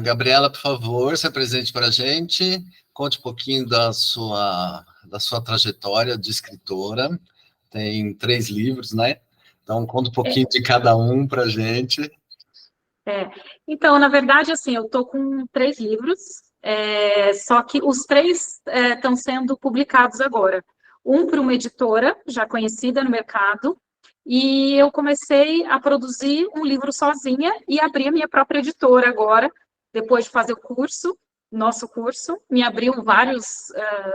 Gabriela, por favor, se apresente para a gente, conte um pouquinho da sua trajetória de escritora. Tem 3 livros, né? Então, conta um pouquinho de cada um para a gente. Então, na verdade, assim, eu estou com 3 livros, só que os 3 estão sendo publicados agora. Um para uma editora já conhecida no mercado, e eu comecei a produzir um livro sozinha e abri a minha própria editora agora, depois de fazer o curso, nosso curso, me abriu vários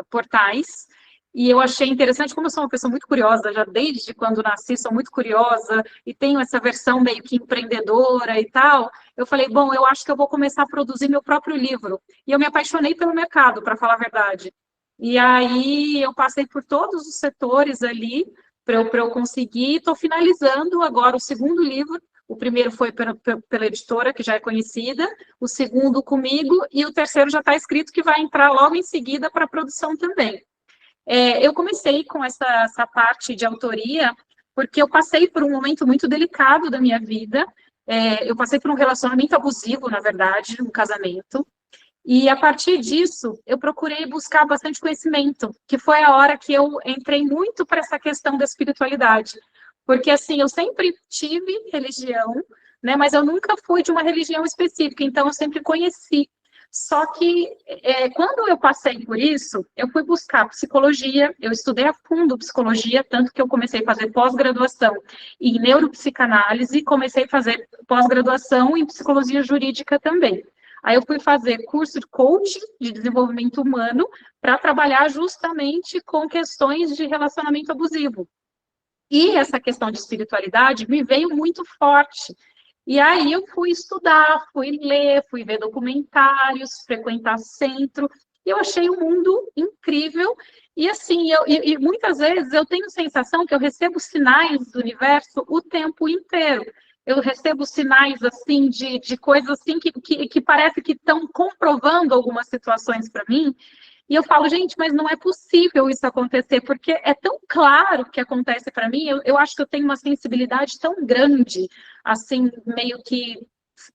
portais, e eu achei interessante, como eu sou uma pessoa muito curiosa, já desde quando nasci sou muito curiosa, e tenho essa versão meio que empreendedora e tal, eu falei, bom, eu acho que eu vou começar a produzir meu próprio livro. E eu me apaixonei pelo mercado, para falar a verdade. E aí eu passei por todos os setores ali para eu conseguir. Estou finalizando agora o segundo livro. O primeiro foi pela editora, que já é conhecida, o segundo comigo, e o terceiro já está escrito, que vai entrar logo em seguida para a produção também. Eu comecei com essa parte de autoria, porque eu passei por um momento muito delicado da minha vida. Eu passei por um relacionamento abusivo, na verdade, um casamento. E, a partir disso, eu procurei buscar bastante conhecimento, que foi a hora que eu entrei muito para essa questão da espiritualidade. Porque, assim, eu sempre tive religião, né, mas eu nunca fui de uma religião específica, então eu sempre conheci. Só que, quando eu passei por isso, eu fui buscar psicologia, eu estudei a fundo psicologia, tanto que eu comecei a fazer pós-graduação em neuropsicanálise, comecei a fazer pós-graduação em psicologia jurídica também. Aí eu fui fazer curso de coaching de desenvolvimento humano para trabalhar justamente com questões de relacionamento abusivo. E essa questão de espiritualidade me veio muito forte. E aí eu fui estudar, fui ler, fui ver documentários, frequentar centro. E eu achei o mundo incrível. E assim, muitas vezes eu tenho a sensação que eu recebo sinais do universo o tempo inteiro. Eu recebo sinais assim de coisas assim que parece que estão comprovando algumas situações para mim. E eu falo, gente, mas não é possível isso acontecer, porque é tão claro que acontece para mim. Eu acho que eu tenho uma sensibilidade tão grande, assim, meio que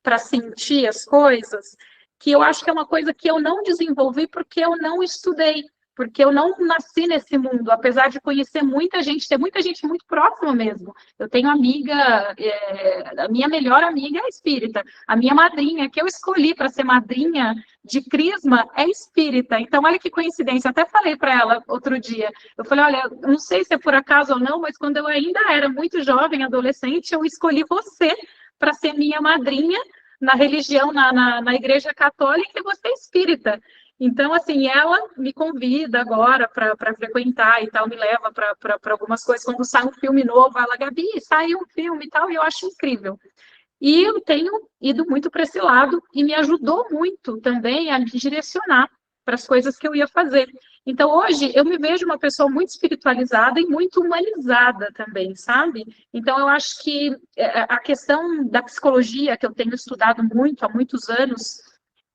para sentir as coisas, que eu acho que é uma coisa que eu não desenvolvi porque eu não estudei, porque eu não nasci nesse mundo, apesar de conhecer muita gente, ter muita gente muito próxima mesmo. Eu tenho amiga, a minha melhor amiga é espírita, a minha madrinha, que eu escolhi para ser madrinha de Crisma, é espírita. Então, olha que coincidência, eu até falei para ela outro dia, eu falei, olha, não sei se é por acaso ou não, mas quando eu ainda era muito jovem, adolescente, eu escolhi você para ser minha madrinha na religião, na igreja católica, e você é espírita. Então, assim, ela me convida agora para frequentar e tal, me leva para algumas coisas. Quando sai um filme novo, ela, Gabi, saiu um filme e tal, e eu acho incrível. E eu tenho ido muito para esse lado e me ajudou muito também a me direcionar para as coisas que eu ia fazer. Então, hoje, eu me vejo uma pessoa muito espiritualizada e muito humanizada também, sabe? Então, eu acho que a questão da psicologia, que eu tenho estudado muito há muitos anos,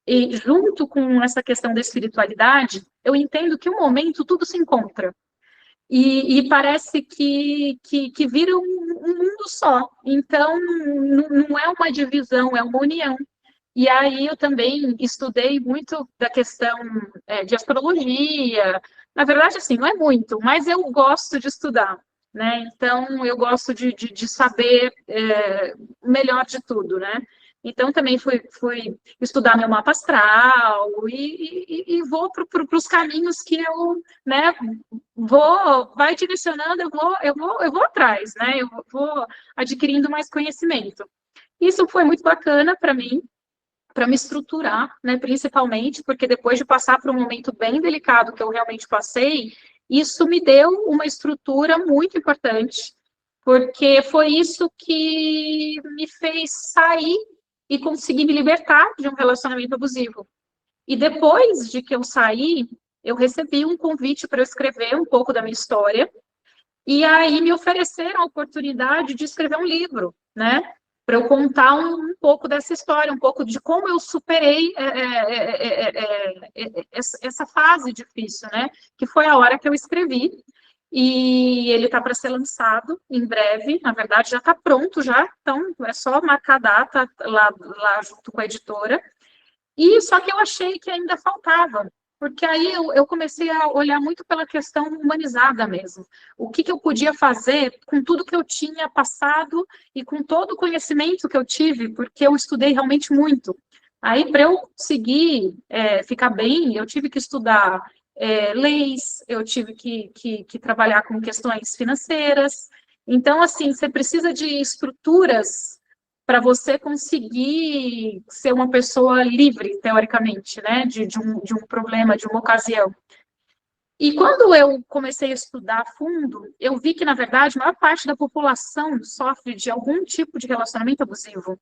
e junto com essa questão da espiritualidade, eu entendo que um momento tudo se encontra. E parece que vira um mundo só. Então, não é uma divisão, é uma união. E aí eu também estudei muito da questão de astrologia. Na verdade, assim, não é muito, mas eu gosto de estudar, né? Então, eu gosto de saber melhor de tudo, né? Então, também fui estudar meu mapa astral e vou para os caminhos que eu, né, vai direcionando, eu vou atrás, né? Eu vou adquirindo mais conhecimento. Isso foi muito bacana para mim, para me estruturar, né, principalmente, porque depois de passar por um momento bem delicado que eu realmente passei, isso me deu uma estrutura muito importante, porque foi isso que me fez sair e conseguir me libertar de um relacionamento abusivo. E depois de que eu saí, eu recebi um convite para eu escrever um pouco da minha história, e aí me ofereceram a oportunidade de escrever um livro, né? Para eu contar um pouco dessa história, um pouco de como eu superei essa fase difícil, né? Que foi a hora que eu escrevi. E ele está para ser lançado em breve, na verdade já está pronto já, então é só marcar a data lá junto com a editora. E só que eu achei que ainda faltava, porque aí eu comecei a olhar muito pela questão humanizada mesmo. O que eu podia fazer com tudo que eu tinha passado e com todo o conhecimento que eu tive, porque eu estudei realmente muito. Aí, para eu conseguir ficar bem, eu tive que estudar leis, eu tive que trabalhar com questões financeiras. Então, assim, você precisa de estruturas para você conseguir ser uma pessoa livre, teoricamente, né, de um problema, de uma ocasião. E quando eu comecei a estudar a fundo, eu vi que, na verdade, a maior parte da população sofre de algum tipo de relacionamento abusivo,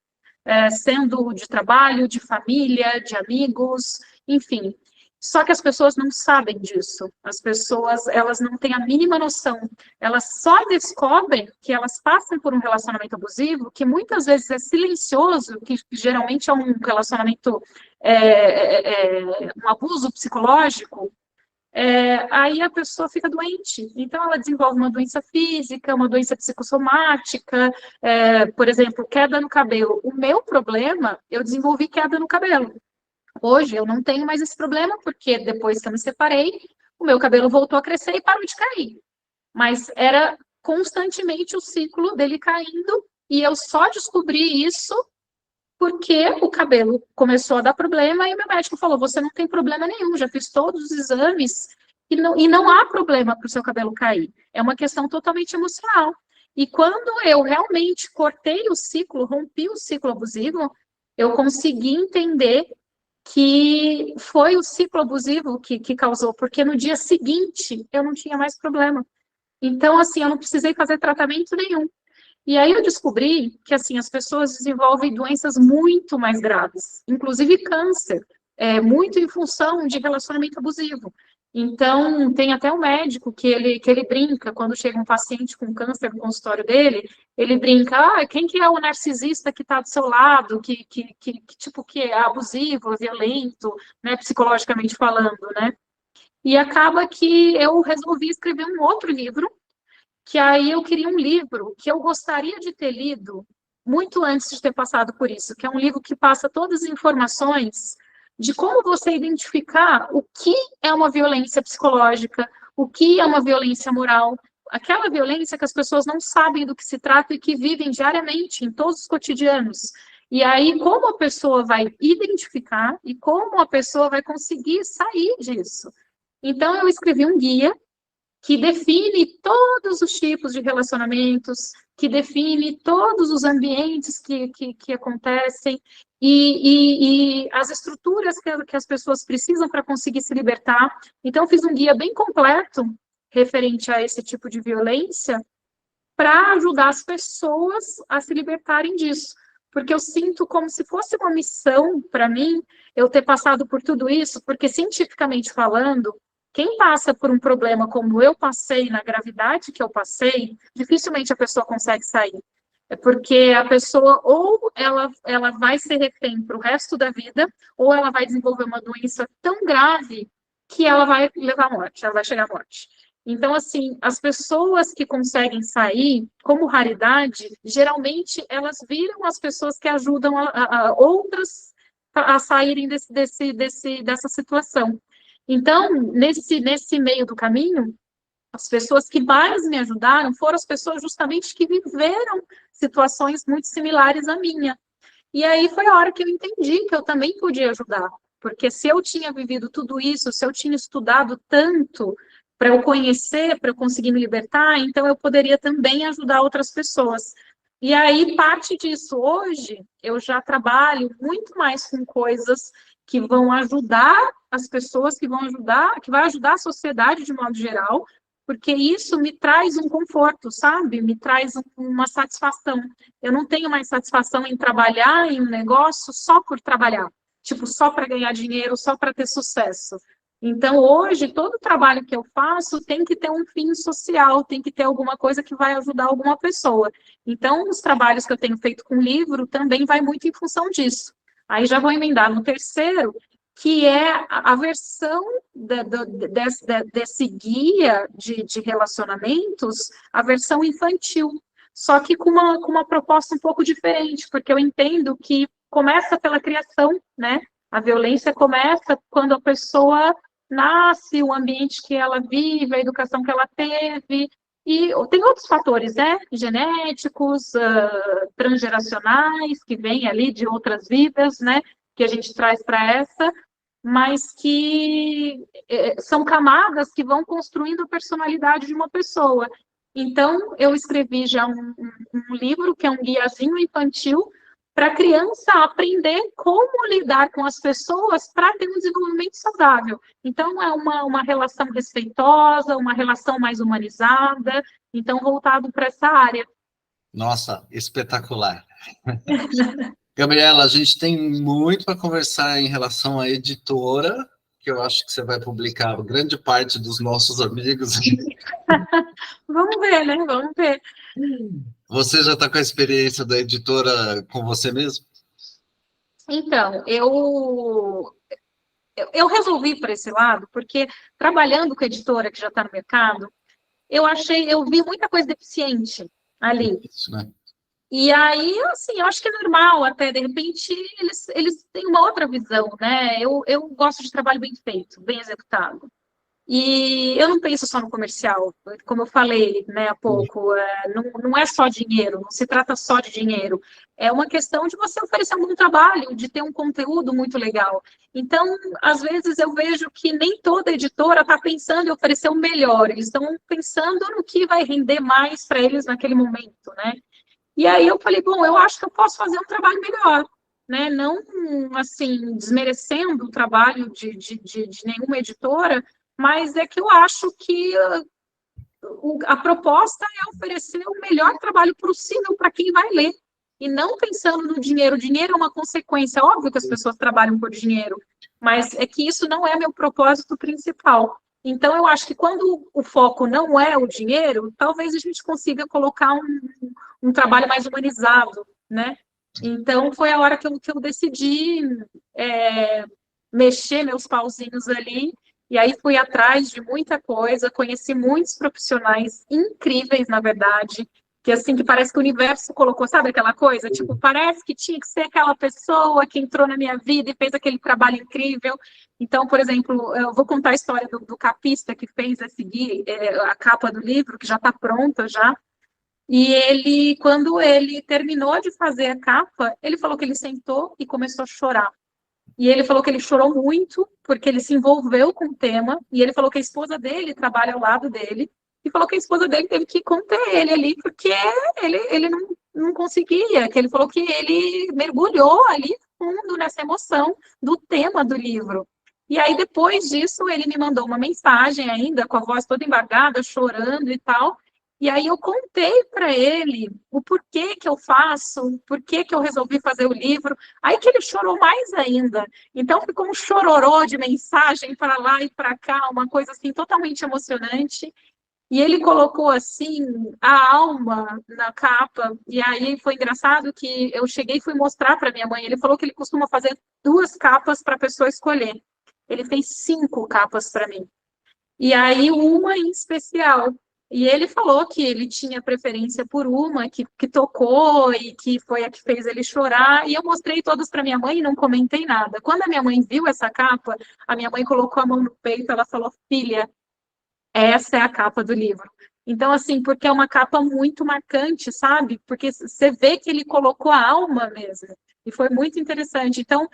sendo de trabalho, de família, de amigos, enfim. Só que as pessoas não sabem disso. As pessoas, elas não têm a mínima noção. Elas só descobrem que elas passam por um relacionamento abusivo, que muitas vezes é silencioso, que geralmente é um relacionamento, um abuso psicológico, aí a pessoa fica doente. Então, ela desenvolve uma doença física, uma doença psicossomática, por exemplo, queda no cabelo. O meu problema, eu desenvolvi queda no cabelo. Hoje, eu não tenho mais esse problema, porque depois que eu me separei, o meu cabelo voltou a crescer e parou de cair. Mas era constantemente o ciclo dele caindo, e eu só descobri isso porque o cabelo começou a dar problema e o meu médico falou: você não tem problema nenhum, já fiz todos os exames e não há problema para o seu cabelo cair. É uma questão totalmente emocional. E quando eu realmente cortei o ciclo, rompi o ciclo abusivo, eu consegui entender que foi o ciclo abusivo que causou, porque no dia seguinte eu não tinha mais problema. Então, assim, eu não precisei fazer tratamento nenhum. E aí eu descobri que, assim, as pessoas desenvolvem doenças muito mais graves, inclusive câncer, muito em função de relacionamento abusivo. Então, tem até um médico que ele brinca, quando chega um paciente com câncer no consultório dele, ele brinca, quem que é o narcisista que está do seu lado, tipo, que é abusivo, violento, né, psicologicamente falando, né? E acaba que eu resolvi escrever um outro livro, que aí eu queria um livro que eu gostaria de ter lido muito antes de ter passado por isso, que é um livro que passa todas as informações de como você identificar o que é uma violência psicológica, o que é uma violência moral, aquela violência que as pessoas não sabem do que se trata e que vivem diariamente, em todos os cotidianos. E aí, como a pessoa vai identificar e como a pessoa vai conseguir sair disso. Então, eu escrevi um guia que define todos os tipos de relacionamentos, que define todos os ambientes que acontecem e as estruturas que as pessoas precisam para conseguir se libertar. Então, fiz um guia bem completo referente a esse tipo de violência para ajudar as pessoas a se libertarem disso. Porque eu sinto como se fosse uma missão para mim eu ter passado por tudo isso, porque cientificamente falando, quem passa por um problema como eu passei, na gravidade que eu passei, dificilmente a pessoa consegue sair. É porque a pessoa ou ela vai ser refém para o resto da vida, ou ela vai desenvolver uma doença tão grave que ela vai levar à morte, ela vai chegar à morte. Então, assim, as pessoas que conseguem sair, como raridade, geralmente elas viram as pessoas que ajudam a outras a saírem dessa situação. Então, nesse meio do caminho, as pessoas que mais me ajudaram foram as pessoas justamente que viveram situações muito similares à minha. E aí foi a hora que eu entendi que eu também podia ajudar. Porque se eu tinha vivido tudo isso, se eu tinha estudado tanto para eu conhecer, para eu conseguir me libertar, então eu poderia também ajudar outras pessoas. E aí, parte disso, hoje, eu já trabalho muito mais com coisas que vão ajudar as pessoas, que vai ajudar a sociedade de modo geral, porque isso me traz um conforto, sabe? Me traz uma satisfação. Eu não tenho mais satisfação em trabalhar em um negócio só por trabalhar, tipo, só para ganhar dinheiro, só para ter sucesso. Então, hoje, todo trabalho que eu faço tem que ter um fim social, tem que ter alguma coisa que vai ajudar alguma pessoa. Então, os trabalhos que eu tenho feito com livro também vai muito em função disso. Aí já vou emendar no terceiro, que é a versão desse guia de relacionamentos, a versão infantil, só que com uma proposta um pouco diferente, porque eu entendo que começa pela criação, né? A violência começa quando a pessoa nasce, o ambiente que ela vive, a educação que ela teve, e tem outros fatores, né? Genéticos, transgeracionais, que vêm ali de outras vidas, né? Que a gente traz para essa, mas que são camadas que vão construindo a personalidade de uma pessoa. Então, eu escrevi já um livro, que é um guiazinho infantil, para a criança aprender como lidar com as pessoas para ter um desenvolvimento saudável. Então, é uma relação respeitosa, uma relação mais humanizada, então, voltado para essa área. Nossa, espetacular. Gabriela, a gente tem muito para conversar em relação à editora, que eu acho que você vai publicar grande parte dos nossos amigos. Vamos ver, né? Vamos ver. Você já está com a experiência da editora com você mesmo? Então, eu resolvi por esse lado, porque trabalhando com editora que já está no mercado, eu vi muita coisa deficiente ali. Isso, né? E aí, assim, eu acho que é normal até, de repente, eles têm uma outra visão, né? Eu gosto de trabalho bem feito, bem executado. E eu não penso só no comercial, como eu falei, né, há pouco, não é só dinheiro, não se trata só de dinheiro, é uma questão de você oferecer um bom trabalho, de ter um conteúdo muito legal. Então, às vezes eu vejo que nem toda editora está pensando em oferecer o melhor, eles estão pensando no que vai render mais para eles naquele momento, né? E aí eu falei, bom, eu acho que eu posso fazer um trabalho melhor, né? Não, assim, desmerecendo o trabalho de nenhuma editora, mas é que eu acho que a proposta é oferecer o melhor trabalho possível para quem vai ler, e não pensando no dinheiro. O dinheiro é uma consequência, óbvio que as pessoas trabalham por dinheiro, mas é que isso não é meu propósito principal. Então, eu acho que quando o foco não é o dinheiro, talvez a gente consiga colocar um trabalho mais humanizado, né? Então, foi a hora que eu decidi mexer meus pauzinhos ali, e aí fui atrás de muita coisa, conheci muitos profissionais incríveis, na verdade, que assim, que parece que o universo colocou, sabe aquela coisa? Tipo, parece que tinha que ser aquela pessoa que entrou na minha vida e fez aquele trabalho incrível. Então, por exemplo, eu vou contar a história do capista que fez a capa do livro, que já está pronta já. E ele, quando ele terminou de fazer a capa, ele falou que ele sentou e começou a chorar. E ele falou que ele chorou muito, porque ele se envolveu com o tema, e ele falou que a esposa dele trabalha ao lado dele, e falou que a esposa dele teve que conter ele ali, porque ele não conseguia, que ele falou que ele mergulhou ali fundo nessa emoção do tema do livro. E aí, depois disso, ele me mandou uma mensagem ainda, com a voz toda embargada, chorando e tal, e aí eu contei para ele o porquê que eu faço, por que eu resolvi fazer o livro, aí que ele chorou mais ainda. Então ficou um chororô de mensagem para lá e para cá, uma coisa assim totalmente emocionante. E ele colocou assim a alma na capa. E aí foi engraçado que eu cheguei e fui mostrar para minha mãe. Ele falou que ele costuma fazer 2 capas para a pessoa escolher. Ele fez 5 capas para mim. E aí uma em especial. E ele falou que ele tinha preferência por uma, que tocou e que foi a que fez ele chorar. E eu mostrei todas para minha mãe e não comentei nada. Quando a minha mãe viu essa capa, a minha mãe colocou a mão no peito, ela falou: filha, essa é a capa do livro. Então, assim, porque é uma capa muito marcante, sabe? Porque você vê que ele colocou a alma mesmo. E foi muito interessante. Então,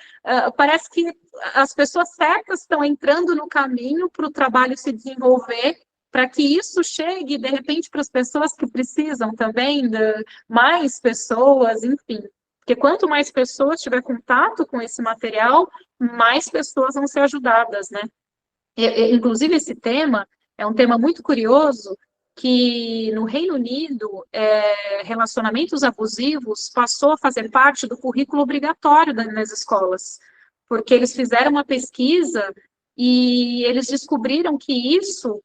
parece que as pessoas certas estão entrando no caminho para o trabalho se desenvolver, para que isso chegue, de repente, para as pessoas que precisam também, mais pessoas, enfim. Porque quanto mais pessoas tiver contato com esse material, mais pessoas vão ser ajudadas, né? Inclusive, esse tema é um tema muito curioso, que no Reino Unido, relacionamentos abusivos passou a fazer parte do currículo obrigatório nas escolas, porque eles fizeram uma pesquisa e eles descobriram que isso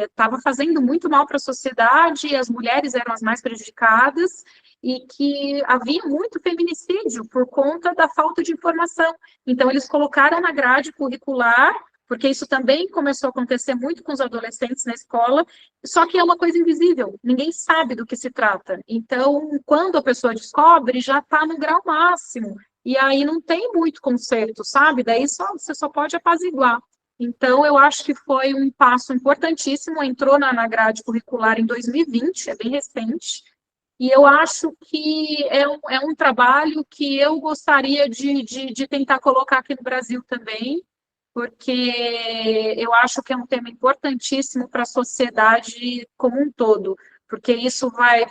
estava fazendo muito mal para a sociedade, as mulheres eram as mais prejudicadas, e que havia muito feminicídio por conta da falta de informação. Então, eles colocaram na grade curricular, porque isso também começou a acontecer muito com os adolescentes na escola, só que é uma coisa invisível, ninguém sabe do que se trata. Então, quando a pessoa descobre, já está no grau máximo. e aí não tem muito conserto, sabe? Daí você só pode apaziguar. Então, eu acho que foi um passo importantíssimo, entrou na grade curricular em 2020, é bem recente, e eu acho que é um trabalho que eu gostaria de tentar colocar aqui no Brasil também, porque eu acho que é um tema importantíssimo para a sociedade como um todo, porque isso vai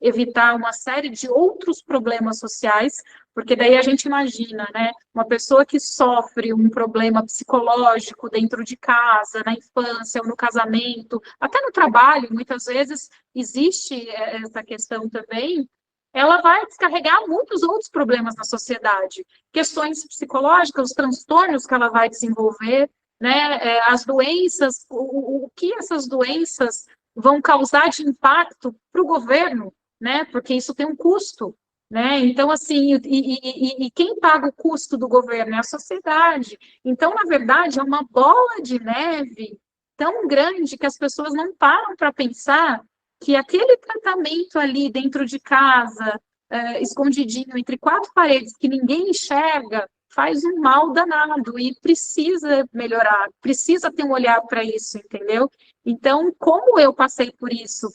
evitar uma série de outros problemas sociais, porque daí a gente imagina, né, uma pessoa que sofre um problema psicológico dentro de casa, na infância ou no casamento, até no trabalho, muitas vezes existe essa questão também, ela vai descarregar muitos outros problemas na sociedade, questões psicológicas, os transtornos que ela vai desenvolver, né, as doenças, o que essas doenças vão causar de impacto para o governo, né, porque isso tem um custo, né, então, assim, e quem paga o custo do governo é a sociedade, então, na verdade, é uma bola de neve tão grande que as pessoas não param para pensar que aquele tratamento ali dentro de casa, escondidinho entre quatro paredes, que ninguém enxerga, faz um mal danado e precisa melhorar, precisa ter um olhar para isso, entendeu? Então, como eu passei por isso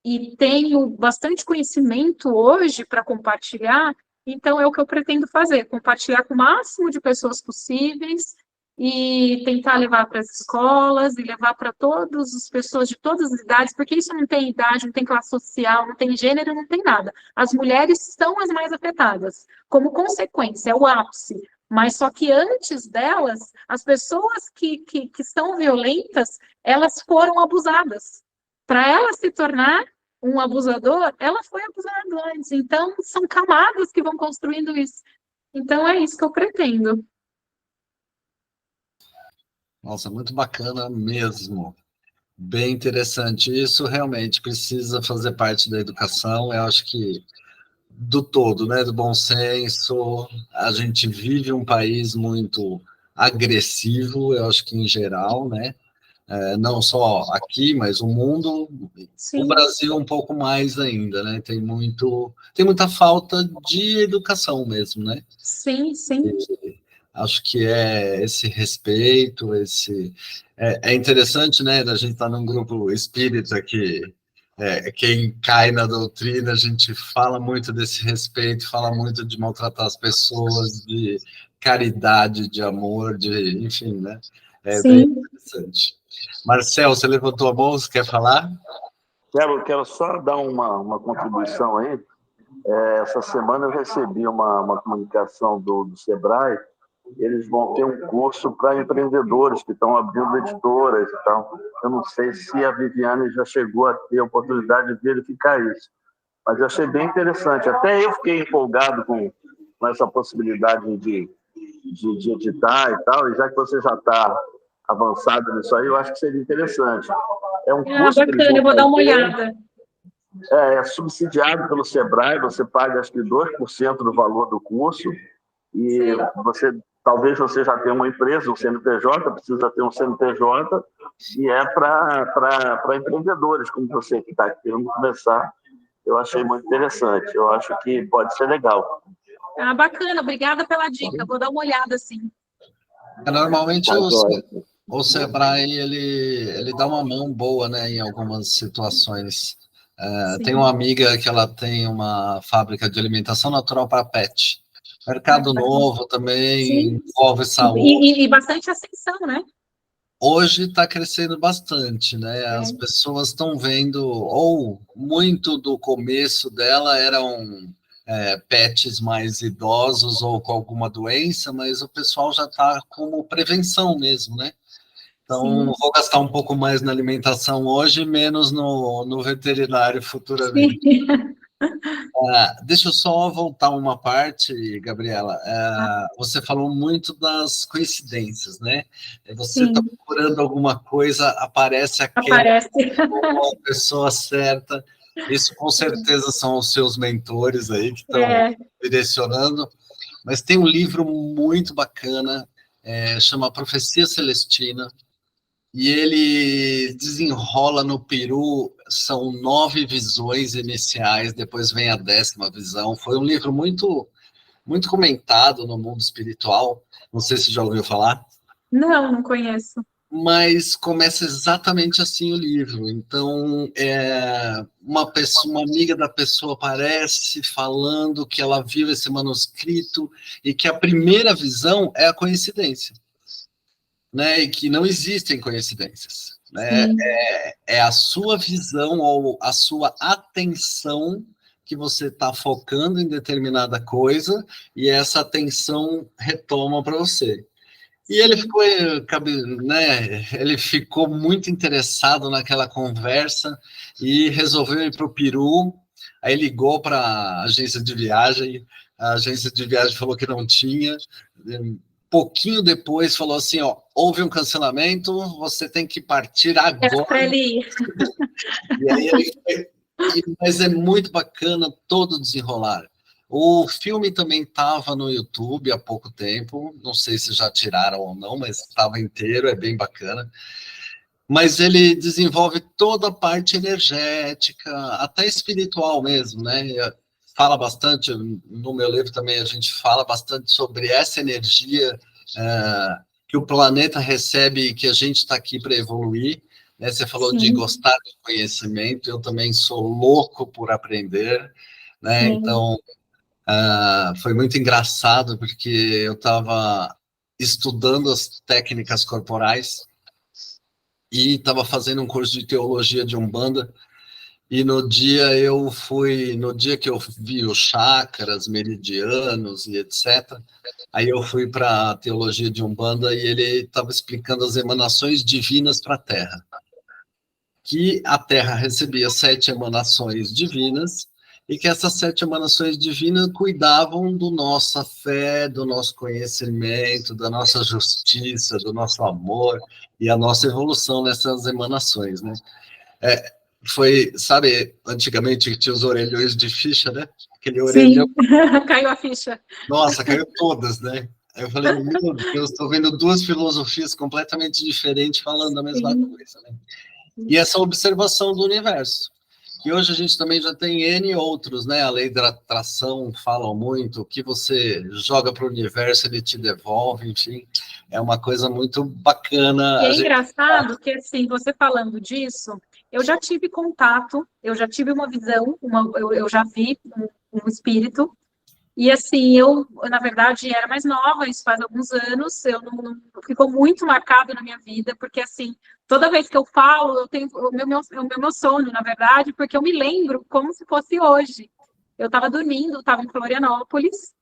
e tenho bastante conhecimento hoje para compartilhar, então é o que eu pretendo fazer, compartilhar com o máximo de pessoas possíveis e tentar levar para as escolas e levar para todas as pessoas de todas as idades, porque isso não tem idade, não tem classe social, não tem gênero, não tem nada. As mulheres são as mais afetadas, como consequência, é o ápice. Mas só que antes delas, as pessoas que são violentas, elas foram abusadas. Para ela se tornar um abusador, ela foi abusada antes. Então, são camadas que vão construindo isso. Então, é isso que eu pretendo. Nossa, muito bacana mesmo. Bem interessante. Isso realmente precisa fazer parte da educação. Eu acho que do todo, né? Do bom senso. A gente vive um país muito agressivo, eu acho que em geral, né? Não só aqui, mas o mundo, o Sim, Brasil um pouco mais ainda, né? Tem muita falta de educação mesmo, né? sim, sim. Acho que é esse respeito, é interessante, né? A gente estar num grupo espírita que quem cai na doutrina, a gente fala muito desse respeito, fala muito de maltratar as pessoas, de caridade, de amor, enfim, né? É bem Sim. interessante. Marcel, você levantou a mão, você quer falar? Quero só dar uma contribuição aí. Essa semana eu recebi uma comunicação do Sebrae. Eles vão ter um curso para empreendedores que estão abrindo editoras e tal. Eu não sei se a Viviane já chegou a ter a oportunidade de verificar isso, mas eu achei bem interessante. Até eu fiquei empolgado com essa possibilidade de editar e tal, e já que você já está avançado nisso aí, eu acho que seria interessante. É um Ah, curso que eles bacana, eu vão vou dar uma fazer, olhada. é subsidiado pelo Sebrae, você paga acho que 2% do valor do curso, e Sei. talvez você já tenha uma empresa, um CNPJ, precisa ter um CNPJ, e é para empreendedores, como você que está querendo começar. Eu achei muito interessante, eu acho que pode ser legal. Ah, bacana, obrigada pela dica, vou dar uma olhada, sim. Normalmente Tá joia. o Sebrae ele dá uma mão boa, né, em algumas situações. Tem Sim. uma amiga que ela tem uma fábrica de alimentação natural para pet. Ah, Mercado que bacana. Novo também Sim. envolve saúde. E bastante ascensão, né? Hoje está crescendo bastante, né? As É. pessoas estão vendo, ou muito do começo dela eram pets mais idosos ou com alguma doença, mas o pessoal já está como prevenção mesmo, né? Então, Sim, vou gastar um pouco mais na alimentação hoje, menos no veterinário sim. futuramente. Deixa eu só voltar uma parte, Gabriela. Você falou muito das coincidências, né? Você está Sim, procurando alguma coisa, aparece aquela aparece. pessoa certa. Isso com certeza são os seus mentores aí que estão É, direcionando. Mas tem um livro muito bacana, chama Profecia Celestina, e ele desenrola no Peru, são 9 visões iniciais, depois vem a 10ª visão. Foi um livro muito muito comentado no mundo espiritual, não sei se já ouviu falar. Não, não conheço. Mas começa exatamente assim o livro. Então, uma amiga da pessoa aparece falando que ela viu esse manuscrito e que a primeira visão é a coincidência, né? E que não existem coincidências, né? É a sua visão ou a sua atenção que você está focando em determinada coisa e essa atenção retoma para você. E ele ficou, né, ele ficou muito interessado naquela conversa e resolveu ir para o Peru. Aí ligou para a agência de viagem falou que não tinha. Pouquinho depois falou assim, ó, houve um cancelamento, você tem que partir agora. Para ele ir. E aí ele foi, mas é muito bacana todo o desenrolar. O filme também estava no YouTube há pouco tempo, não sei se já tiraram ou não, mas estava inteiro, é bem bacana. Mas ele desenvolve toda a parte energética, até espiritual mesmo, né? Fala bastante, no meu livro também a gente fala bastante sobre essa energia que o planeta recebe e que a gente está aqui para evoluir. Né? Você falou de gostar de conhecimento, eu também sou louco por aprender, né? Então, foi muito engraçado, porque eu estava estudando as técnicas corporais e estava fazendo um curso de teologia de Umbanda, e no dia que eu vi os chakras, meridianos e etc., aí eu fui para a teologia de Umbanda e ele estava explicando as emanações divinas para a Terra. Que a Terra recebia 7 emanações divinas, e que essas 7 emanações divinas cuidavam da nossa fé, do nosso conhecimento, da nossa justiça, do nosso amor e a nossa evolução nessas emanações, né? Foi, sabe, antigamente tinha os orelhões de ficha, né? Aquele orelhão. Caiu a ficha. Nossa, caiu todas, né? Aí eu falei, meu Deus, estou vendo 2 filosofias completamente diferentes falando a mesma coisa, né? E essa observação do universo. E hoje a gente também já tem N outros, né? A lei da atração falam muito, o que você joga para o universo, ele te devolve, enfim. É uma coisa muito bacana. E é engraçado que, assim, você falando disso, eu já tive contato, eu já tive uma visão, eu já vi um espírito, e assim, eu, na verdade, era mais nova, isso faz alguns anos, ficou muito marcado na minha vida, porque assim, toda vez que eu falo, eu tenho o meu sono, na verdade, porque eu me lembro como se fosse hoje. Eu estava dormindo, estava em Florianópolis,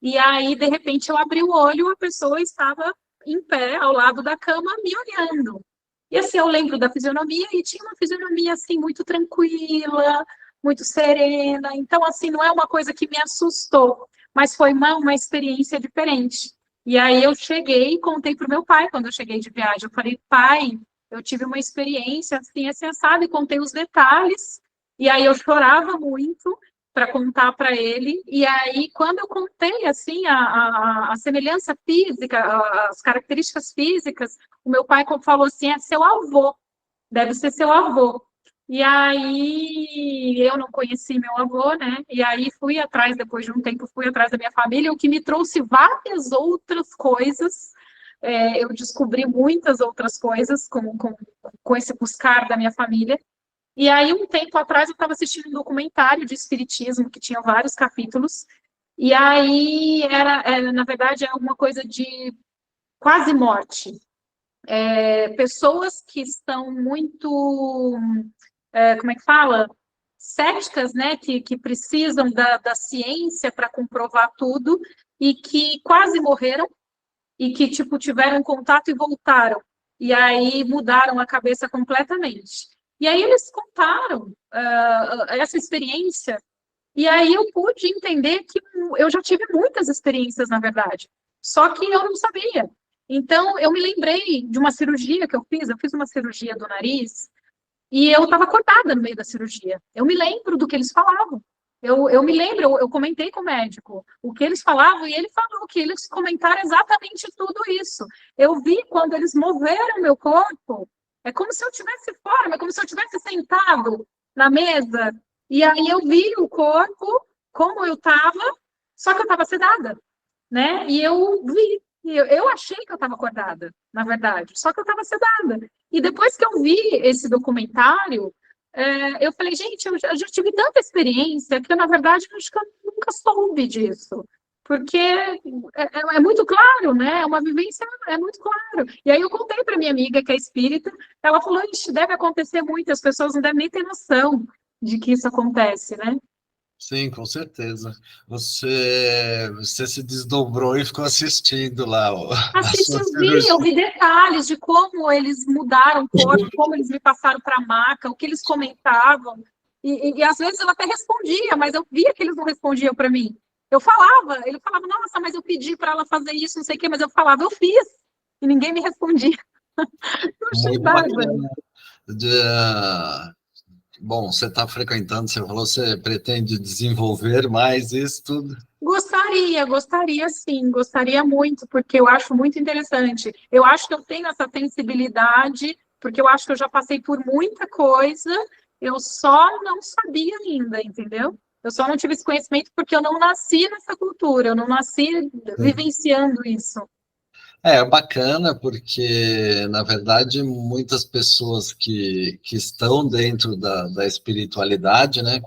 e aí, de repente, eu abri o olho, a pessoa estava em pé, ao lado da cama, me olhando. E assim, eu lembro da fisionomia, e tinha uma fisionomia, assim, muito tranquila, muito serena. Então, assim, não é uma coisa que me assustou, mas foi uma experiência diferente. E aí eu cheguei e contei para o meu pai, quando eu cheguei de viagem. Eu falei, pai, eu tive uma experiência assim, assim, assado, e contei os detalhes. E aí eu chorava muito para contar para ele. E aí, quando eu contei, assim, a semelhança física, as características físicas, o meu pai falou assim, é seu avô, deve ser seu avô. E aí, eu não conheci meu avô, né? E aí fui atrás, depois de um tempo, fui atrás da minha família, o que me trouxe várias outras coisas. Eu descobri muitas outras coisas com esse buscar da minha família. E aí, um tempo atrás, eu estava assistindo um documentário de espiritismo, que tinha vários capítulos. E aí, na verdade, é alguma coisa de quase morte. Pessoas que estão muito... como é que fala? Céticas, né, que precisam da ciência para comprovar tudo e que quase morreram e que, tipo, tiveram contato e voltaram. E aí mudaram a cabeça completamente. E aí eles contaram essa experiência e aí eu pude entender que eu já tive muitas experiências, na verdade, só que eu não sabia. Então, eu me lembrei de uma cirurgia que eu fiz uma cirurgia do nariz, e eu estava acordada no meio da cirurgia. Eu me lembro do que eles falavam. Eu me lembro, eu comentei com o médico o que eles falavam, e ele falou que eles comentaram exatamente tudo isso. Eu vi quando eles moveram meu corpo, é como se eu tivesse fora, é como se eu tivesse sentado na mesa, e aí eu vi o corpo como eu estava, Só que eu estava sedada, né? E eu vi, eu achei que eu estava acordada, na verdade, só que eu estava sedada. E depois que eu vi esse documentário, eu falei, gente, eu já tive tanta experiência que eu, na verdade, acho que eu nunca soube disso. Porque é muito claro, né? É uma vivência, é muito claro. E aí eu contei para minha amiga que é espírita, ela falou, isso deve acontecer muito, as pessoas não devem nem ter noção de que isso acontece, né? Sim, com certeza. Você se desdobrou e ficou assistindo lá a Assisti, sua eu cirurgia. vi detalhes de como eles mudaram o corpo, como eles me passaram para a maca, o que eles comentavam. E às vezes eu até respondia, mas eu via que eles não respondiam para mim. Eu falava, ele falava, nossa, mas eu pedi para ela fazer isso, não sei o quê, mas eu falava, eu fiz. E ninguém me respondia. Eu achei Muito bárbaro. bacana. De, bom, você está frequentando, você falou, você pretende desenvolver mais isso tudo? Gostaria sim, gostaria muito, porque eu acho muito interessante. Eu acho que eu tenho essa sensibilidade, porque eu acho que eu já passei por muita coisa, eu só não sabia ainda, entendeu? Eu só não tive esse conhecimento porque eu não nasci nessa cultura, eu não nasci vivenciando isso. É bacana porque, na verdade, muitas pessoas que estão dentro da espiritualidade, né,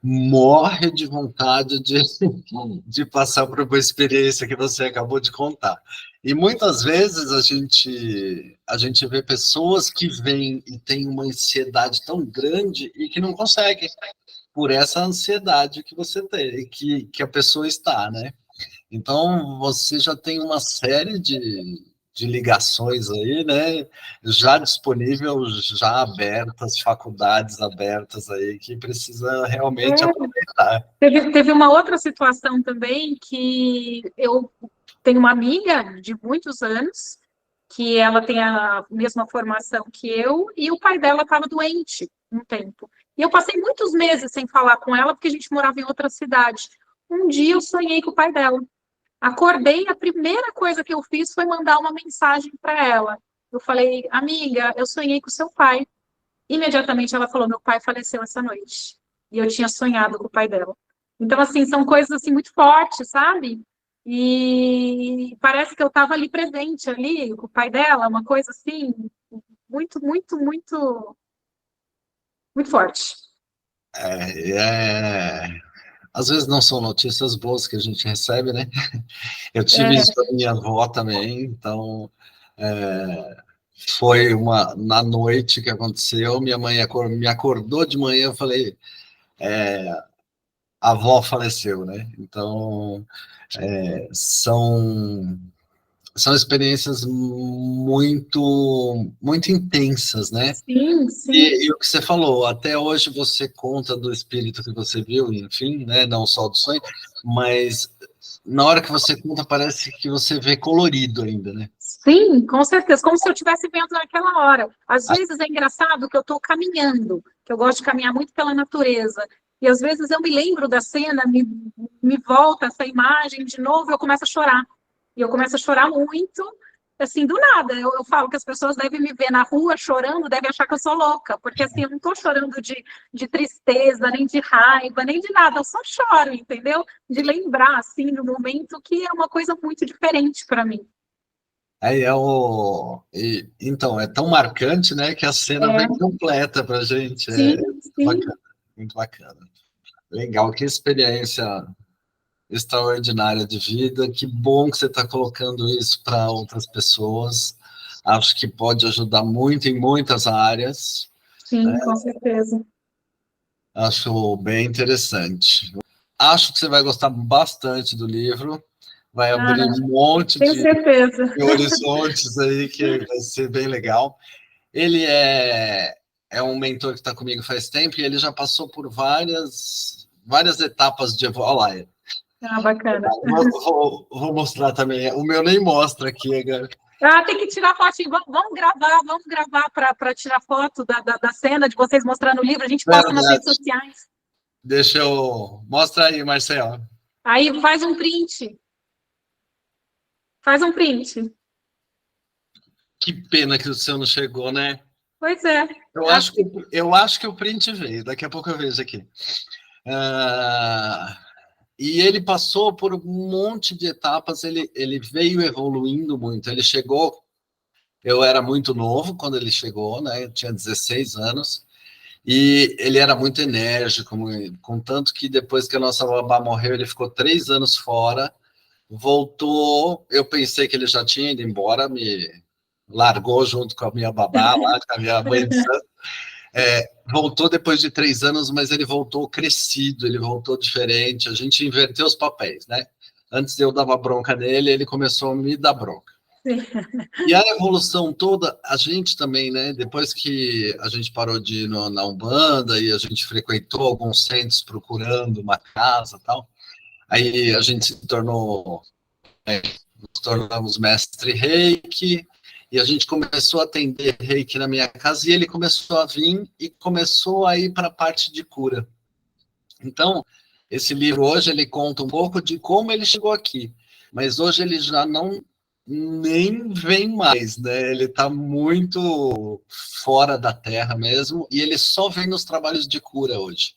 morre de vontade de passar por uma experiência que você acabou de contar. E muitas vezes a gente vê pessoas que vêm e têm uma ansiedade tão grande e que não conseguem, por essa ansiedade que você tem, que a pessoa está, né? Então, você já tem uma série de ligações aí, né? Já disponível, já abertas, faculdades abertas aí, que precisa realmente aproveitar. Teve uma outra situação também que eu tenho uma amiga de muitos anos, que ela tem a mesma formação que eu, e o pai dela estava doente um tempo. E eu passei muitos meses sem falar com ela, porque a gente morava em outra cidade. Um dia eu sonhei com o pai dela. Acordei, a primeira coisa que eu fiz foi mandar uma mensagem para ela. Eu falei, amiga, eu sonhei com seu pai. Imediatamente ela falou, meu pai faleceu essa noite. E eu tinha sonhado com o pai dela. Então, assim, são coisas assim muito fortes, sabe? E parece que eu estava ali presente, ali, com o pai dela, uma coisa assim, muito, muito, muito, muito forte. Às vezes não são notícias boas que a gente recebe, né? Eu tive É, isso com a minha avó também, então foi na noite que aconteceu, minha mãe me acordou de manhã, eu falei, a avó faleceu, né? Então, são são experiências muito intensas, né? sim, sim. E o que você falou, até hoje você conta do espírito que você viu, enfim, né? Não só do sonho, mas na hora que você conta parece que você vê colorido ainda, né? Sim, com certeza, como se eu estivesse vendo naquela hora. Às vezes é engraçado que eu estou caminhando, que eu gosto de caminhar muito pela natureza, e às vezes eu me lembro da cena, me volta essa imagem de novo, e eu começo a chorar. E eu começo a chorar muito, assim, do nada. Eu falo que as pessoas devem me ver na rua chorando, devem achar que eu sou louca, porque assim, eu não estou chorando de tristeza, nem de raiva, nem de nada, eu só choro, entendeu? De lembrar, assim, do momento que é uma coisa muito diferente para mim. Aí então, é tão marcante, né, que a cena vem É, completa pra gente. É sim, sim. bacana, muito bacana. Legal, que experiência extraordinária de vida. Que bom que você está colocando isso para outras pessoas. Acho que pode ajudar muito em muitas áreas. Sim, com certeza. Acho bem interessante. Acho que você vai gostar bastante do livro. Vai Ah, abrir um monte tenho certeza. de horizontes aí que vai ser bem legal. Ele é um mentor que está comigo faz tempo e ele já passou por várias etapas de evolução. Ah, bacana. Vou mostrar também. O meu nem mostra aqui agora. Ah, tem que tirar fotinho. Vamos gravar para tirar foto da cena de vocês mostrando o livro. A gente posta nas redes Verdade. sociais. Deixa eu. Mostra aí, Marcelo. Aí faz um print. Faz um print. Que pena que o seu não chegou, né? Pois é. Eu acho que o print veio. Daqui a pouco eu vejo aqui. Ah, E ele passou por um monte de etapas, ele veio evoluindo muito. Ele chegou, eu era muito novo quando ele chegou, né? Eu tinha 16 anos, e ele era muito enérgico, com tanto que depois que a nossa babá morreu, ele ficou 3 anos fora, voltou, eu pensei que ele já tinha ido embora, me largou junto com a minha babá lá, com a minha mãe de santo. Voltou depois de 3 anos, mas ele voltou crescido, ele voltou diferente, a gente inverteu os papéis, né? Antes de eu dar uma bronca nele, ele começou a me dar bronca. Sim. E a evolução toda, a gente também, né? Depois que a gente parou de ir na Umbanda e a gente frequentou alguns centros procurando uma casa e tal, aí a gente se tornou, nos tornamos mestre Reiki, e a gente começou a atender Reiki na minha casa, e ele começou a vir e começou a ir para a parte de cura. Então, esse livro hoje, ele conta um pouco de como ele chegou aqui, mas hoje ele já não nem vem mais, né? Ele está muito fora da Terra mesmo, e ele só vem nos trabalhos de cura hoje.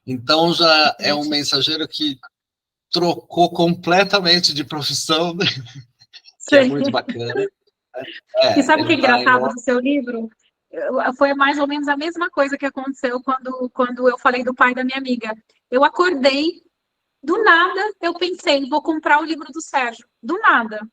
Então, já é um mensageiro que trocou completamente de profissão, né? Que é muito bacana. E sabe o que é engraçado do seu livro? Foi mais ou menos a mesma coisa que aconteceu quando eu falei do pai da minha amiga. Eu acordei, do nada, eu pensei, vou comprar o livro do Sérgio. Do nada.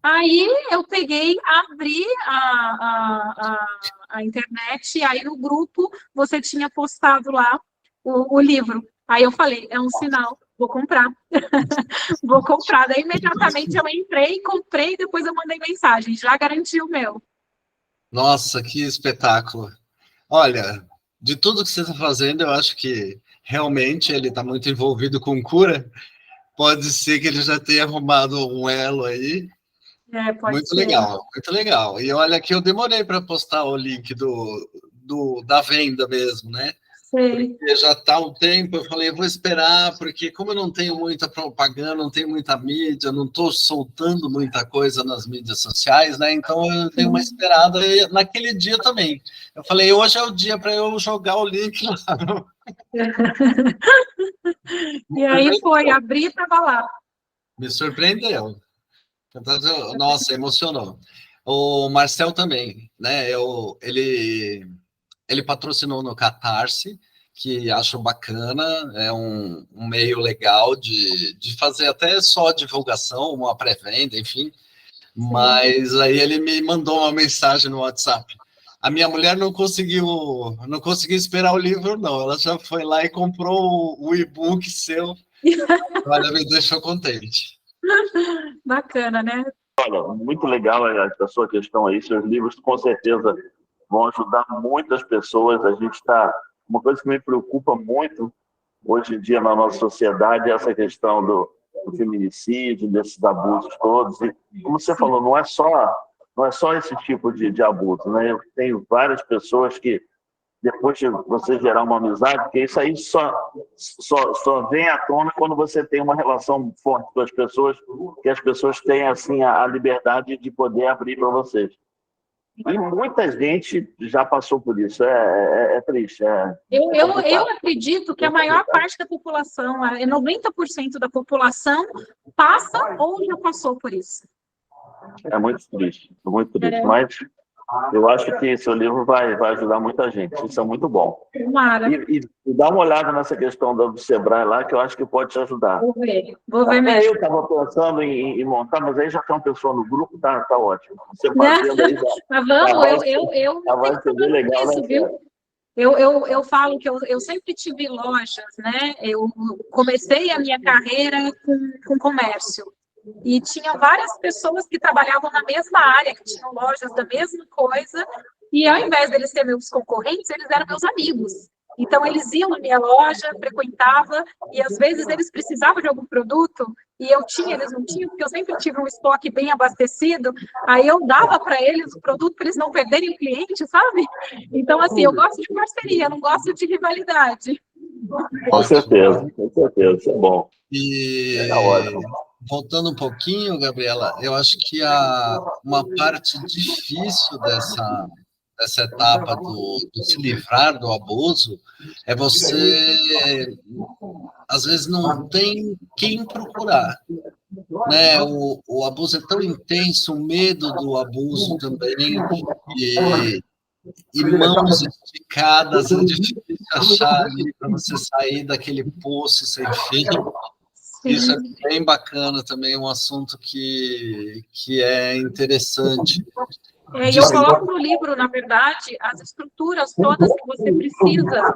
Aí eu peguei, abri a internet, e aí no grupo você tinha postado lá o livro. Aí eu falei, é um sinal, vou comprar. Vou comprar. Daí imediatamente eu entrei, comprei, depois eu mandei mensagem, já garanti o meu. Nossa, que espetáculo. Olha, de tudo que você está fazendo, eu acho que realmente ele está muito envolvido com cura. Pode ser que ele já tenha arrumado um elo aí. Pode Muito ser. legal, muito legal. E olha que eu demorei para postar o link da venda mesmo, né? Sei. Porque já está um tempo, eu falei, eu vou esperar, porque como eu não tenho muita propaganda, não tenho muita mídia, não estou soltando muita coisa nas mídias sociais, né? Então eu dei uma esperada e naquele dia também. Eu falei, hoje é o dia para eu jogar o link lá. E aí foi, abri e estava lá. Me surpreendeu. Nossa, emocionou. O Marcel também, né? Ele patrocinou no Catarse, que acho bacana, é um meio legal de fazer até só divulgação, uma pré-venda, enfim. Mas aí ele me mandou uma mensagem no WhatsApp. A minha mulher não conseguiu esperar o livro, não. Ela já foi lá e comprou o e-book seu. Olha, me deixou contente. Bacana, né? Olha, muito legal a sua questão aí. Seus livros, com certeza, vão ajudar muitas pessoas. A gente está... Uma coisa que me preocupa muito hoje em dia na nossa sociedade é essa questão do feminicídio, desses abusos todos. E, como você falou, não é só esse tipo de abuso, né? Eu tenho várias pessoas que, depois de você gerar uma amizade, porque isso aí só vem à tona quando você tem uma relação forte com as pessoas, que as pessoas têm assim a liberdade de poder abrir para vocês. E muita gente já passou por isso, é triste. Eu acredito que a maior parte da população, 90% da população, passa ou já passou por isso. É muito triste, mas eu acho que seu livro vai ajudar muita gente, isso é muito bom. Tomara. E dá uma olhada nessa questão do Sebrae lá, que eu acho que pode te ajudar. Vou ver mesmo. Eu estava pensando em montar, mas aí já tem uma pessoa no grupo, tá ótimo. Você fazendo aí, mas vamos, eu vai ser bem legal, isso, né? viu? Eu falo que eu sempre tive lojas, né? Eu comecei a minha carreira com comércio. E tinha várias pessoas que trabalhavam na mesma área, que tinham lojas da mesma coisa, e ao invés deles serem meus concorrentes, eles eram meus amigos. Então, eles iam na minha loja, frequentavam, e às vezes eles precisavam de algum produto, e eles não tinham, porque eu sempre tive um estoque bem abastecido, aí eu dava para eles o produto para eles não perderem o cliente, sabe? Então, assim, eu gosto de parceria, não gosto de rivalidade. Com certeza, isso é bom. E ótimo. Voltando um pouquinho, Gabriela, eu acho que uma parte difícil dessa etapa do se livrar do abuso é você, às vezes, não tem quem procurar, né? O abuso é tão intenso, o medo do abuso também, e mãos esticadas, é difícil achar ali para você sair daquele poço sem fim. Isso é bem bacana também, um assunto que é interessante. E eu coloco no livro, na verdade, as estruturas todas que você precisa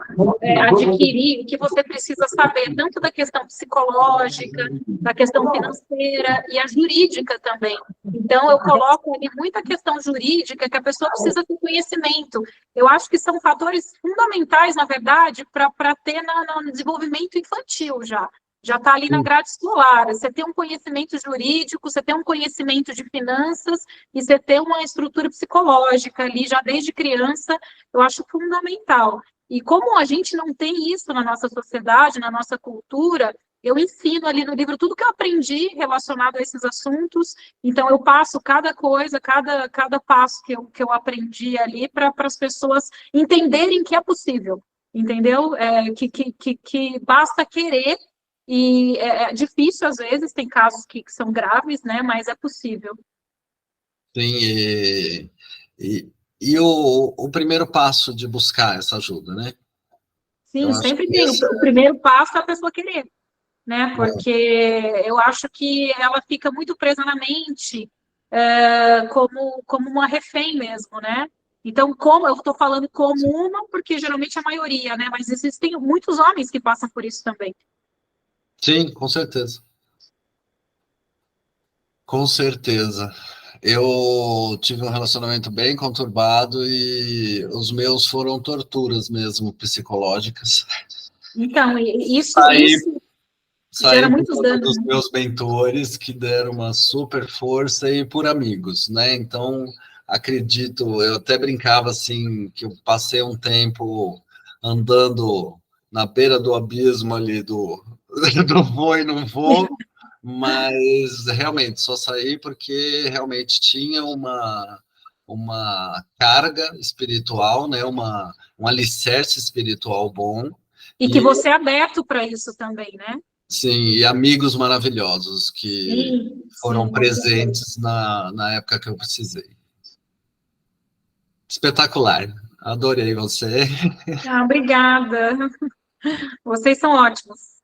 adquirir, que você precisa saber, tanto da questão psicológica, da questão financeira e a jurídica também. Então, eu coloco ali muita questão jurídica que a pessoa precisa ter conhecimento. Eu acho que são fatores fundamentais, na verdade, para ter no desenvolvimento infantil já está ali na grade escolar. Você tem um conhecimento jurídico, você tem um conhecimento de finanças e você tem uma estrutura psicológica ali já desde criança, eu acho fundamental. E como a gente não tem isso na nossa sociedade, na nossa cultura, eu ensino ali no livro tudo que eu aprendi relacionado a esses assuntos, então eu passo cada coisa, cada passo que eu aprendi ali para as pessoas entenderem que é possível, entendeu? Que basta querer. E é difícil, às vezes, tem casos que são graves, né? Mas é possível. Sim, e o primeiro passo de buscar essa ajuda, né? Sim, sempre tem. O primeiro passo é a pessoa querer, né? Porque eu acho que ela fica muito presa na mente, como uma refém mesmo, né? Então, como eu estou falando como uma, porque geralmente é a maioria, né? Mas existem muitos homens que passam por isso também. Sim, com certeza. Com certeza. Eu tive um relacionamento bem conturbado e os meus foram torturas mesmo, psicológicas. Então, isso Saí gera muitos danos. dos meus mentores que deram uma super força e por amigos, né? Então, acredito, eu até brincava assim, que eu passei um tempo andando na beira do abismo ali do vou e não vou, mas realmente só saí porque realmente tinha uma carga espiritual, né? Um alicerce espiritual bom. E que você é aberto para isso também, né? Sim, e amigos maravilhosos que foram presentes na época que eu precisei. Espetacular. Adorei você. Obrigada. Vocês são ótimos.